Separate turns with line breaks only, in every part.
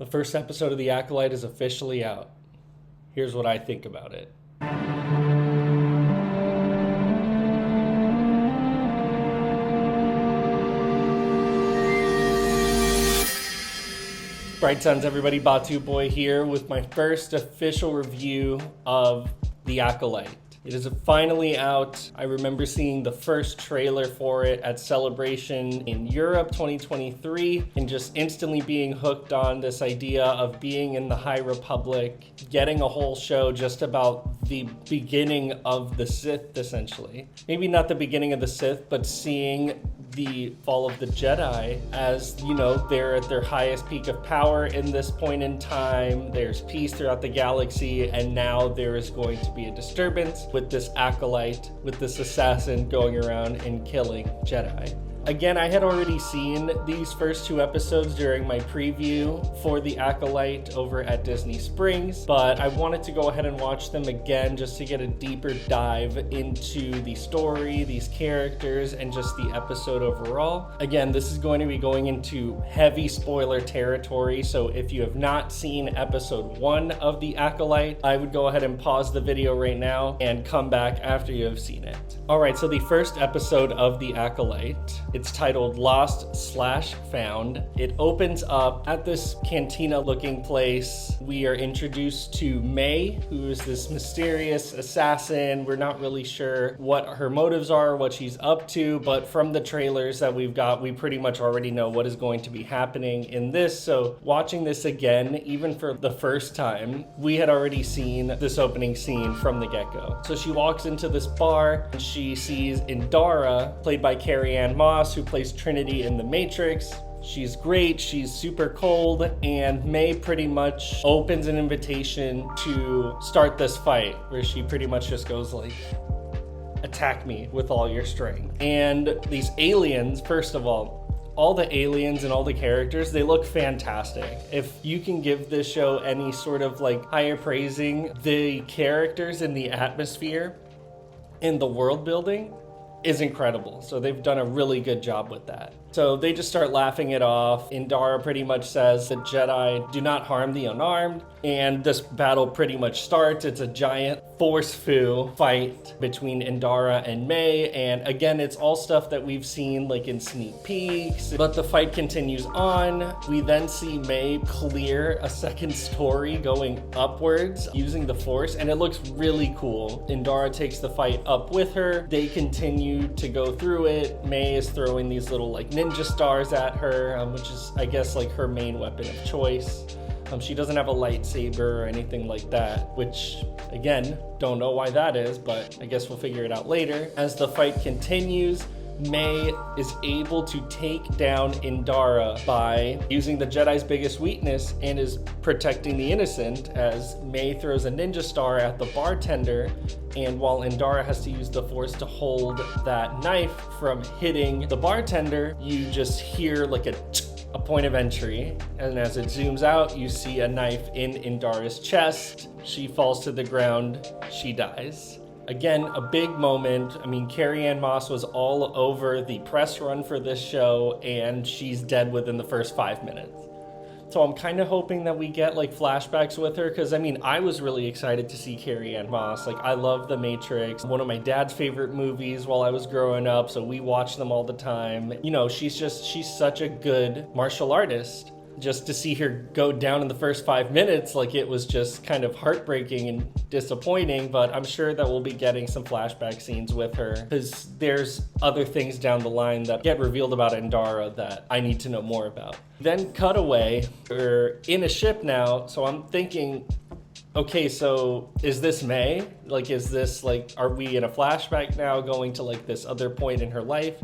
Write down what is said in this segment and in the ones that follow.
The first episode of The Acolyte is officially out. Here's what I think about it. Bright Suns, everybody, Batu Boy here with my first official review of The Acolyte. It is finally out. I remember seeing the first trailer for it at Celebration in Europe 2023 and just instantly being hooked on this idea of being in the High Republic, getting a whole show just about the beginning of the Sith, essentially. Maybe not the beginning of the Sith, but seeing the fall of the Jedi as, you know, they're at their highest peak of power in this point in time. There's peace throughout the galaxy, and now there is going to be a disturbance with this acolyte, with this assassin going around and killing Jedi. Again, I had already seen these first two episodes during my preview for The Acolyte over at Disney Springs, but I wanted to go ahead and watch them again just to get a deeper dive into the story, these characters, and just the episode overall. Again, this is going to be going into heavy spoiler territory, so if you have not seen episode 1 of The Acolyte, I would go ahead and pause the video right now and come back after you have seen it. Alright, so the first episode of The Acolyte, it's titled Lost/Found. It opens up at this cantina looking place. We are introduced to May, who is this mysterious assassin. We're not really sure what her motives are, what she's up to, but from the trailers that we've got, we pretty much already know what is going to be happening in this. So watching this again, even for the first time, we had already seen this opening scene from the get-go. So she walks into this bar and she sees Indara, played by Carrie-Anne Moss, who plays Trinity in The Matrix. She's great, she's super cold, and May pretty much opens an invitation to start this fight, where she pretty much just goes like, attack me with all your strength. And these aliens, first of all the aliens and all the characters, they look fantastic. If you can give this show any sort of like higher praising, the characters and the atmosphere and the world building is incredible. So they've done a really good job with that. So they just start laughing it off. Indara pretty much says that Jedi do not harm the unarmed, and this battle pretty much starts. It's a giant forceful fight between Indara and May, and again, it's all stuff that we've seen like in sneak peeks, but the fight continues on. We then see May clear a second story going upwards using the Force, and it looks really cool. Indara takes the fight up with her. They continue to go through it. May is throwing these little like ninja stars at her, which is, I guess, like her main weapon of choice. She doesn't have a lightsaber or anything like that, which, again, don't know why that is, but I guess we'll figure it out later. As the fight continues, May is able to take down Indara by using the Jedi's biggest weakness and is protecting the innocent, as May throws a ninja star at the bartender, and while Indara has to use the Force to hold that knife from hitting the bartender, you just hear like a point of entry, and as it zooms out, you see a knife in Indara's chest. She falls to the ground, she dies. Again, a big moment. I mean, Carrie-Anne Moss was all over the press run for this show, and she's dead within the first 5 minutes. So I'm kind of hoping that we get like flashbacks with her, because I mean, I was really excited to see Carrie-Anne Moss. Like, I love The Matrix, one of my dad's favorite movies while I was growing up, so we watched them all the time. You know, she's such a good martial artist. Just to see her go down in the first 5 minutes, like, it was just kind of heartbreaking and disappointing, but I'm sure that we'll be getting some flashback scenes with her, because there's other things down the line that get revealed about Indara that I need to know more about. Then cut away, we're in a ship now, so I'm thinking, okay, so is this May? Like, is this like, are we in a flashback now going to like this other point in her life?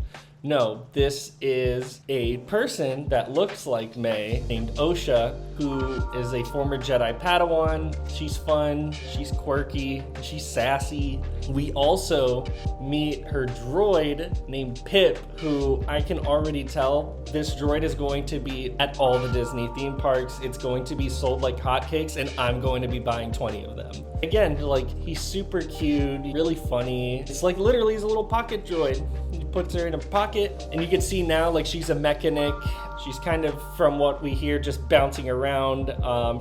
No, this is a person that looks like May named Osha, who is a former Jedi Padawan. She's fun, she's quirky, she's sassy. We also meet her droid named Pip, who I can already tell this droid is going to be at all the Disney theme parks. It's going to be sold like hotcakes, and I'm going to be buying 20 of them. Again, like, he's super cute, really funny. It's like literally he's a little pocket droid. You puts her in a pocket, and you can see now like she's a mechanic. She's kind of, from what we hear, just bouncing around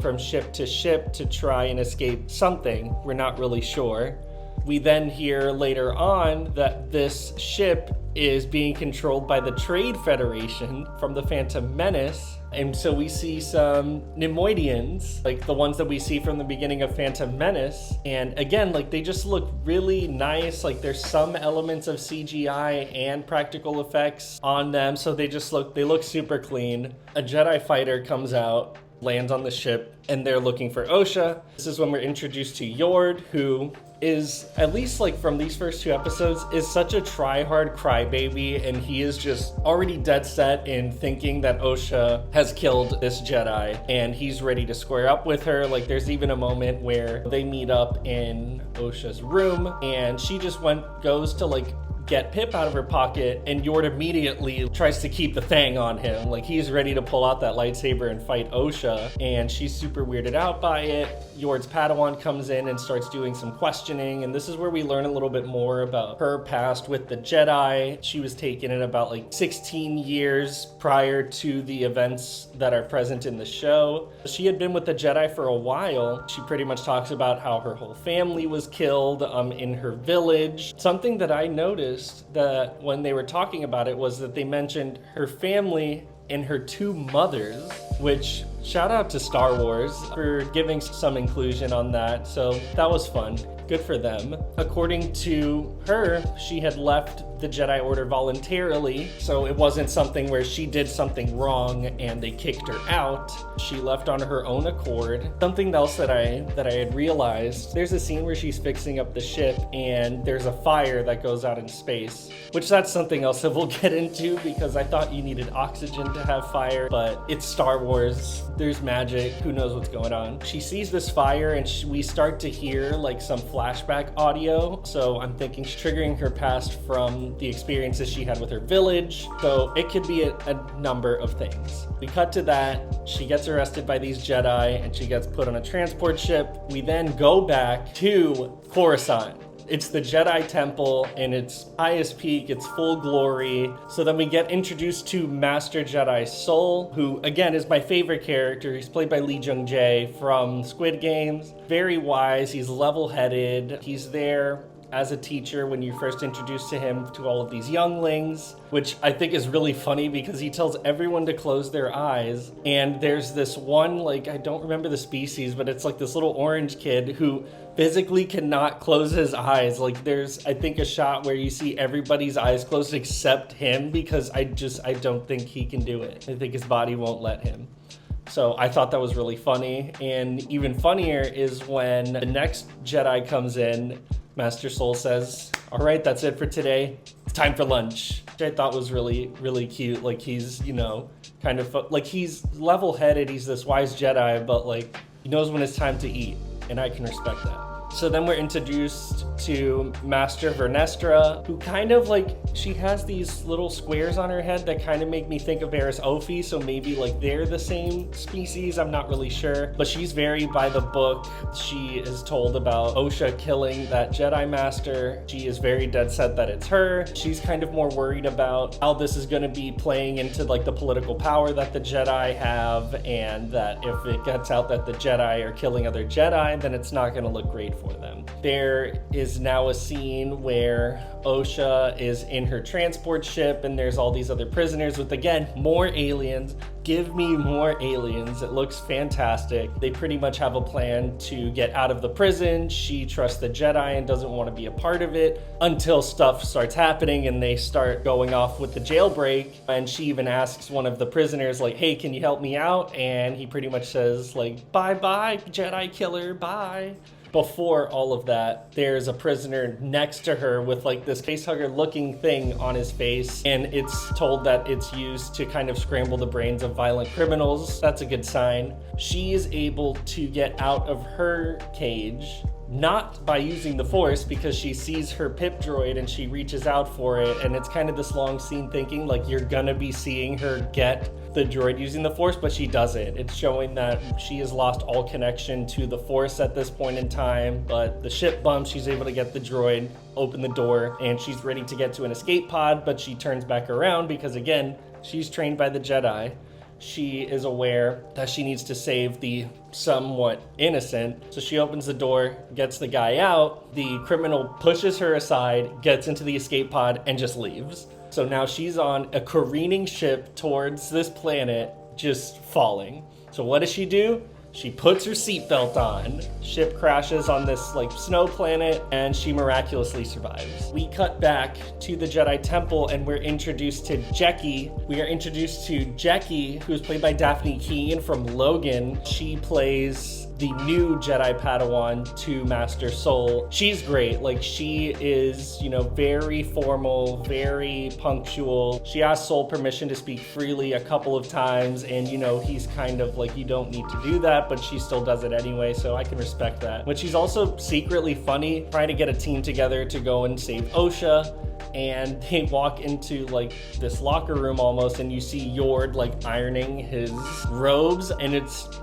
from ship to try and escape something. We're not really sure. We then hear later on that this ship is being controlled by the Trade Federation from the Phantom Menace. And so we see some Neimoidians, like the ones that we see from the beginning of Phantom Menace. And again, like they just look really nice. Like there's some elements of CGI and practical effects on them. So they look super clean. A Jedi fighter comes out, lands on the ship, and they're looking for Osha. This is when we're introduced to Yord, who is, at least like from these first 2 episodes, is such a try-hard crybaby, and he is just already dead set in thinking that Osha has killed this Jedi, and he's ready to square up with her. Like there's even a moment where they meet up in Osha's room, and she just goes to like get Pip out of her pocket, and Yord immediately tries to keep the thing on him. Like he's ready to pull out that lightsaber and fight Osha, and she's super weirded out by it. Yord's Padawan comes in and starts doing some questioning, and this is where we learn a little bit more about her past with the Jedi. She was taken in about like 16 years prior to the events that are present in the show. She had been with the Jedi for a while. She pretty much talks about how her whole family was killed in her village. Something that I noticed that when they were talking about it was that they mentioned her family and her 2 mothers, which shout out to Star Wars for giving some inclusion on that. So that was fun. Good for them. According to her, she had left the Jedi Order voluntarily, so it wasn't something where she did something wrong and they kicked her out. She left on her own accord. Something else that I had realized, there's a scene where she's fixing up the ship and there's a fire that goes out in space, which that's something else that we'll get into, because I thought you needed oxygen to have fire, but it's Star Wars. There's magic. Who knows what's going on? She sees this fire and we start to hear like some flashback audio. So I'm thinking she's triggering her past from the experiences she had with her village. So it could be a number of things. We cut to that. She gets arrested by these Jedi and she gets put on a transport ship. We then go back to Coruscant. It's the Jedi Temple in its highest peak, its full glory. So then we get introduced to Master Jedi Soul, who again is my favorite character. He's played by Lee Jung-jae from Squid Games. Very wise, he's level-headed. He's there as a teacher when you first introduced to him to all of these younglings, which I think is really funny because he tells everyone to close their eyes. And there's this one, like, I don't remember the species, but it's like this little orange kid who physically cannot close his eyes. Like there's, I think, a shot where you see everybody's eyes closed except him, because I don't think he can do it. I think his body won't let him. So I thought that was really funny. And even funnier is when the next Jedi comes in, Master Soul says, "All right, that's it for today. It's time for lunch." Which I thought was really, really cute. Like he's, kind of like he's level-headed. He's this wise Jedi, but like he knows when it's time to eat, and I can respect that. So then we're introduced to Master Vernestra, who kind of like, she has these little squares on her head that kind of make me think of Eris Ophi, so maybe like they're the same species, I'm not really sure. But she's very by the book. She is told about Osha killing that Jedi Master. She is very dead set that it's her. She's kind of more worried about how this is going to be playing into like the political power that the Jedi have, and that if it gets out that the Jedi are killing other Jedi, then it's not going to look great for them. There is now a scene where Osha is in her transport ship and there's all these other prisoners with, again, more aliens. Give me more aliens. It looks fantastic. They pretty much have a plan to get out of the prison. She trusts the Jedi and doesn't want to be a part of it until stuff starts happening and they start going off with the jailbreak. And she even asks one of the prisoners, like, "Hey, can you help me out?" And he pretty much says, like, "Bye-bye, Jedi killer, bye." Before all of that, there's a prisoner next to her with like this facehugger looking thing on his face, and it's told that it's used to kind of scramble the brains of violent criminals. That's a good sign. She is able to get out of her cage not by using the Force, because she sees her pip droid and she reaches out for it, and it's kind of this long scene thinking like you're gonna be seeing her get the droid using the Force, but she doesn't. It's showing that she has lost all connection to the Force at this point in time, but the ship bumps, she's able to get the droid, open the door, and she's ready to get to an escape pod, but she turns back around because, again, she's trained by the Jedi. She is aware that she needs to save the somewhat innocent. So she opens the door, gets the guy out. The criminal pushes her aside, gets into the escape pod, and just leaves. So now she's on a careening ship towards this planet, just falling. So what does she do? She puts her seatbelt on. Ship crashes on this snow planet, and she miraculously survives. We cut back to the Jedi Temple, and we're introduced to Jecki. We are introduced to Jecki, who's played by Daphne Keane from Logan. She plays the new Jedi Padawan to Master Soul. She's great. She is, very formal, very punctual. She asked Soul permission to speak freely a couple of times, and, he's kind of you don't need to do that, but she still does it anyway, so I can respect that. But she's also secretly funny, trying to get a team together to go and save Osha. And they walk into this locker room almost, and you see Yord ironing his robes, and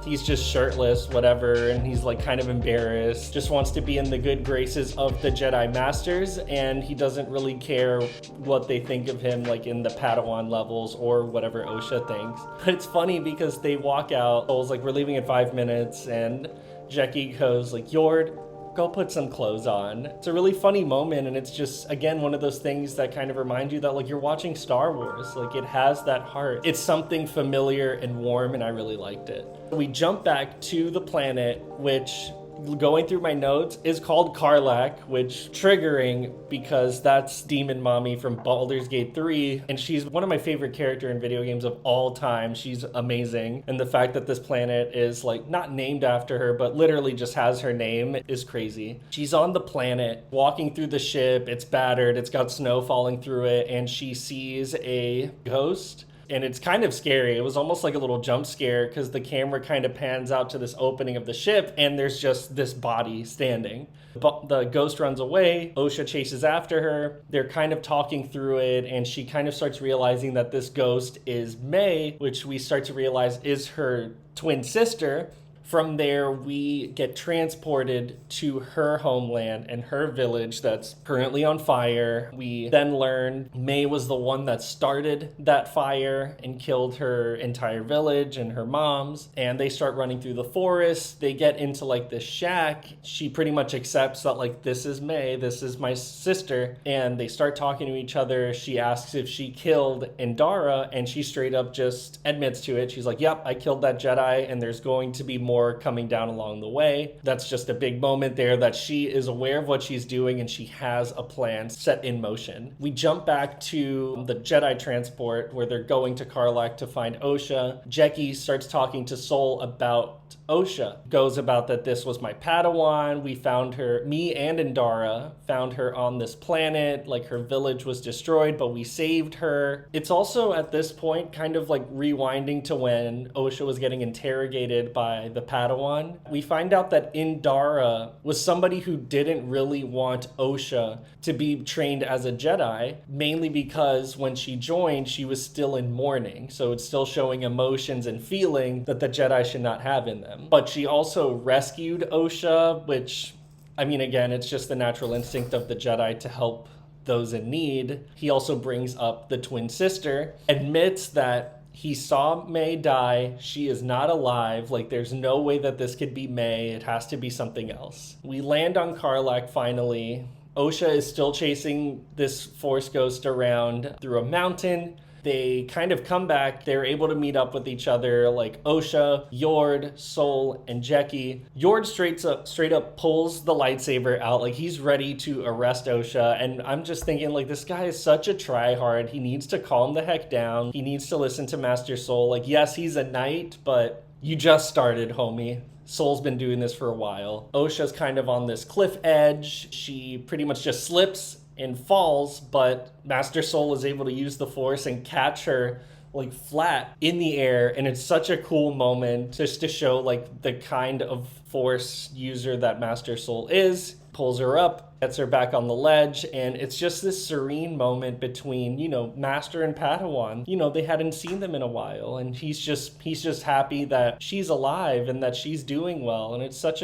he's just shirtless, whatever, and he's kind of embarrassed, just wants to be in the good graces of the Jedi Masters, and he doesn't really care what they think of him in the Padawan levels or whatever Osha thinks. But it's funny because they walk out, Soul's we're leaving in 5 minutes, and Jecki goes Yord, go put some clothes on. It's a really funny moment, and it's just, again, one of those things that kind of remind you that you're watching Star Wars. It has that heart. It's something familiar and warm, and I really liked it. We jump back to the planet, which, going through my notes, is called Karlak, which triggering because that's Demon Mommy from Baldur's Gate 3, and she's one of my favorite characters in video games of all time. She's amazing, and the fact that this planet is not named after her, but literally just has her name is crazy. She's on the planet, walking through the ship. It's battered, it's got snow falling through it, and she sees a ghost. And it's kind of scary. It was almost like a little jump scare because the camera kind of pans out to this opening of the ship, and there's just this body standing. But the ghost runs away. Osha chases after her. They're kind of talking through it, and she kind of starts realizing that this ghost is May, which we start to realize is her twin sister. From there, we get transported to her homeland and her village that's currently on fire. We then learn May was the one that started that fire and killed her entire village and her mom's. And they start running through the forest. They get into this shack. She pretty much accepts that this is May, this is my sister. And they start talking to each other. She asks if she killed Indara, and she straight up just admits to it. She's yep, I killed that Jedi, and there's going to be more coming down along the way. That's just a big moment there that she is aware of what she's doing, and she has a plan set in motion. We jump back to the Jedi transport where they're going to Karlak to find Osha. Jecki starts talking to Soul about Osha. Goes about that this was my Padawan. We found her, me and Indara found her on this planet. Her village was destroyed, but we saved her. It's also at this point kind of rewinding to when Osha was getting interrogated by the Padawan. We find out that Indara was somebody who didn't really want Osha to be trained as a Jedi, mainly because when she joined, she was still in mourning. So it's still showing emotions and feeling that the Jedi should not have in them. But she also rescued Osha, which, again, it's just the natural instinct of the Jedi to help those in need. He also brings up the twin sister, admits that he saw May die. She is not alive. There's no way that this could be May. It has to be something else. We land on Karlak finally. Osha is still chasing this Force ghost around through a mountain. They kind of come back. They're able to meet up with each other, Osha, Yord, Soul, and Jecki. Yord straight up pulls the lightsaber out. He's ready to arrest Osha. And I'm just thinking, this guy is such a tryhard. He needs to calm the heck down. He needs to listen to Master Soul. Yes, he's a knight, but you just started, homie. Soul's been doing this for a while. Osha's kind of on this cliff edge. She pretty much just slips and falls, but Master Soul is able to use the Force and catch her like flat in the air, and it's such a cool moment just to show like the kind of Force user that Master Soul is. Pulls her up, gets her back on the ledge, and it's just this serene moment between, you know, Master and Padawan. You know, they hadn't seen them in a while, and he's just happy that she's alive and that she's doing well, and it's such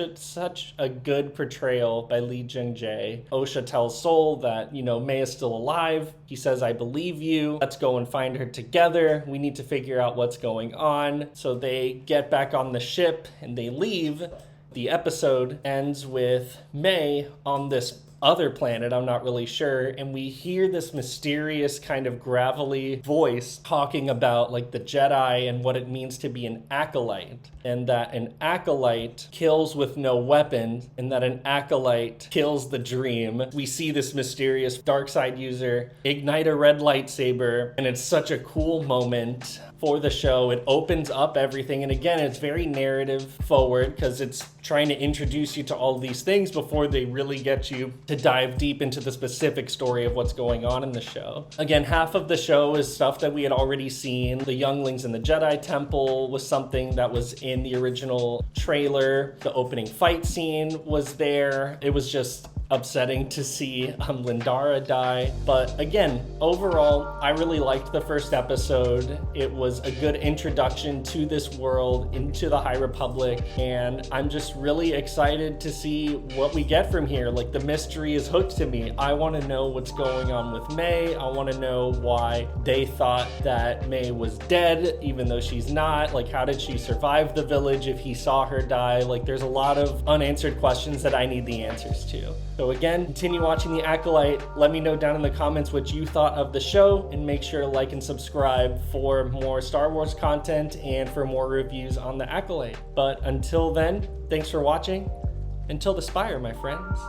a good portrayal by Lee Jung-jae. Osha tells Soul that, you know, Mei is still alive. He says, "I believe you. Let's go and find her together. We need to figure out what's going on." So they get back on the ship and they leave. The episode ends with Mei on this other planet, I'm not really sure, and we hear this mysterious kind of gravelly voice talking about like the Jedi and what it means to be an Acolyte, and that an Acolyte kills with no weapon, and that an Acolyte kills the dream. We see this mysterious dark side user ignite a red lightsaber, and it's such a cool moment for the show. It opens up everything, and again, it's very narrative forward because it's trying to introduce you to all these things before they really get you to dive deep into the specific story of what's going on in the show. Again, half of the show is stuff that we had already seen. The younglings in the Jedi Temple was something that was in the original trailer. The opening fight scene was there. It was just upsetting to see Lindara die. But again, overall, I really liked the first episode. It was a good introduction to this world, into the High Republic, and I'm just really excited to see what we get from here. Like, the mystery is hooked to me. I want to know what's going on with Mei. I want to know why they thought that Mei was dead, even though she's not. Like, how did she survive the village if he saw her die? Like, there's a lot of unanswered questions that I need the answers to. So again, continue watching The Acolyte. Let me know down in the comments what you thought of the show, and make sure to like and subscribe for more Star Wars content and for more reviews on The Acolyte. But until then, thanks for watching. Until the spire, my friends.